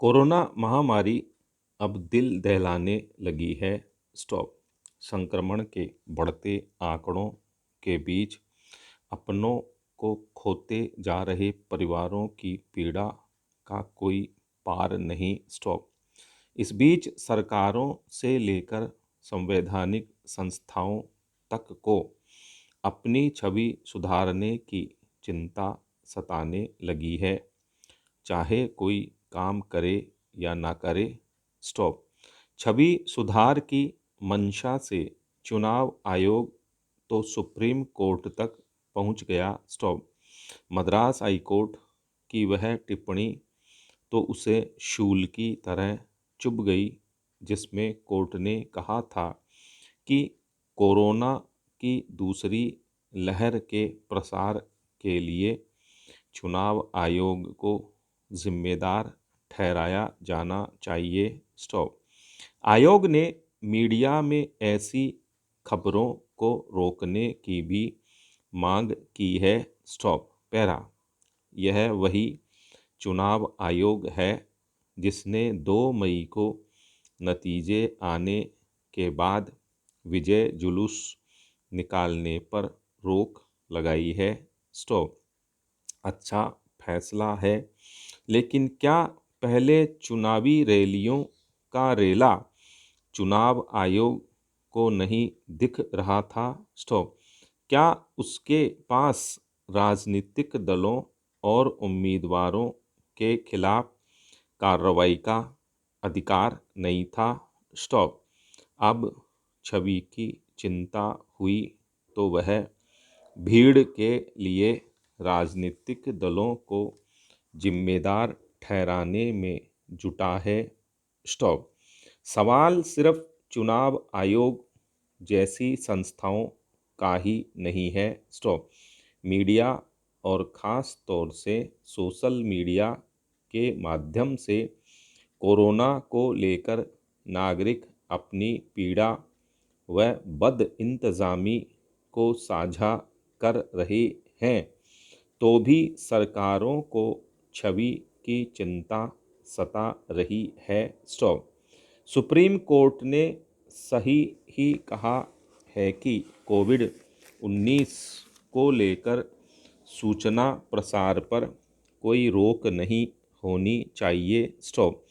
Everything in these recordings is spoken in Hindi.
कोरोना महामारी अब दिल दहलाने लगी है। स्टॉप। संक्रमण के बढ़ते आंकड़ों के बीच अपनों को खोते जा रहे परिवारों की पीड़ा का कोई पार नहीं। स्टॉप। इस बीच सरकारों से लेकर संवैधानिक संस्थाओं तक को अपनी छवि सुधारने की चिंता सताने लगी है, चाहे कोई काम करे या ना करे। स्टॉप। छवि सुधार की मंशा से चुनाव आयोग तो सुप्रीम कोर्ट तक पहुंच गया। स्टॉप। मद्रास हाई कोर्ट की वह टिप्पणी तो उसे शूल की तरह चुभ गई, जिसमें कोर्ट ने कहा था कि कोरोना की दूसरी लहर के प्रसार के लिए चुनाव आयोग को जिम्मेदार ठहराया जाना चाहिए। स्टॉप। आयोग ने मीडिया में ऐसी खबरों को रोकने की भी मांग की है। स्टॉप। पैरा। यह वही चुनाव आयोग है जिसने 2 मई को नतीजे आने के बाद विजय जुलूस निकालने पर रोक लगाई है। स्टॉप। अच्छा फैसला है, लेकिन क्या पहले चुनावी रैलियों का रेला चुनाव आयोग को नहीं दिख रहा था? स्टॉप। क्या उसके पास राजनीतिक दलों और उम्मीदवारों के खिलाफ कार्रवाई का अधिकार नहीं था? स्टॉप। अब छवि की चिंता हुई तो वह भीड़ के लिए राजनीतिक दलों को जिम्मेदार ठहराने में जुटा है। स्टॉप। सवाल सिर्फ चुनाव आयोग जैसी संस्थाओं का ही नहीं है। स्टॉप। मीडिया और ख़ास तौर से सोशल मीडिया के माध्यम से कोरोना को लेकर नागरिक अपनी पीड़ा व बदइंतज़ामी को साझा कर रहे हैं, तो भी सरकारों को छवि की चिंता सता रही है। स्टॉप। सुप्रीम कोर्ट ने सही ही कहा है कि कोविड-19 को लेकर सूचना प्रसार पर कोई रोक नहीं होनी चाहिए। स्टॉप।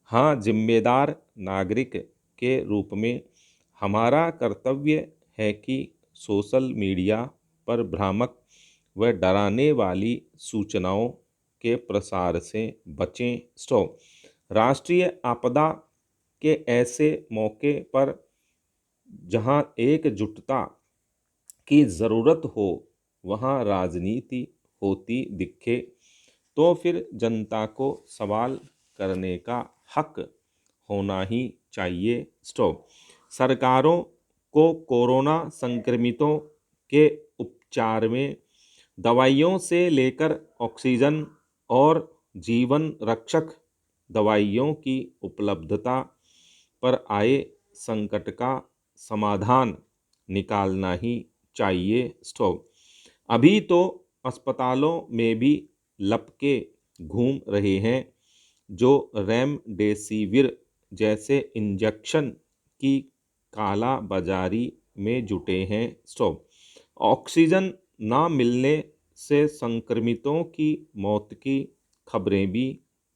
हाँ, जिम्मेदार नागरिक के रूप में हमारा कर्तव्य है कि सोशल मीडिया पर भ्रामक व डराने वाली सूचनाओं के प्रसार से बचें। स्टॉप। राष्ट्रीय आपदा के ऐसे मौके पर जहां एकजुटता की ज़रूरत हो, वहां राजनीति होती दिखे तो फिर जनता को सवाल करने का हक होना ही चाहिए। स्टॉप। सरकारों को कोरोना संक्रमितों के उपचार में दवाइयों से लेकर ऑक्सीजन और जीवन रक्षक दवाइयों की उपलब्धता पर आए संकट का समाधान निकालना ही चाहिए। स्टॉप। अभी तो अस्पतालों में भी लपके घूम रहे हैं जो रेमडेसिविर जैसे इंजेक्शन की काला बाजारी में जुटे हैं। स्टॉप। ऑक्सीजन ना मिलने से संक्रमितों की मौत की खबरें भी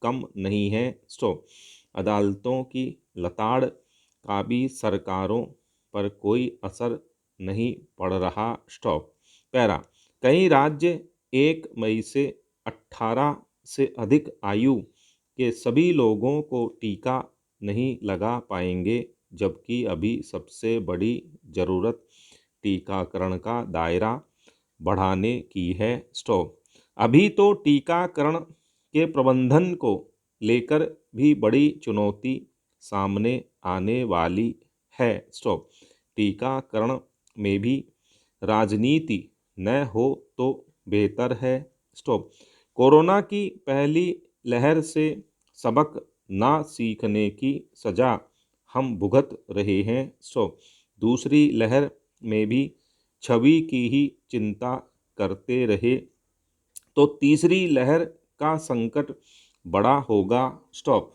कम नहीं हैं। स्टॉप। अदालतों की लताड़ का भी सरकारों पर कोई असर नहीं पड़ रहा। स्टॉप। पैरा। कई राज्य 1 मई से 18 से अधिक आयु के सभी लोगों को टीका नहीं लगा पाएंगे, जबकि अभी सबसे बड़ी ज़रूरत टीकाकरण का दायरा बढ़ाने की है। स्टॉप। अभी तो टीकाकरण के प्रबंधन को लेकर भी बड़ी चुनौती सामने आने वाली है। स्टॉप। टीकाकरण में भी राजनीति न हो तो बेहतर है। स्टॉप। कोरोना की पहली लहर से सबक ना सीखने की सज़ा हम भुगत रहे हैं। स्टॉप। दूसरी लहर में भी छवि की ही चिंता करते रहे तो तीसरी लहर का संकट बड़ा होगा। स्टॉप।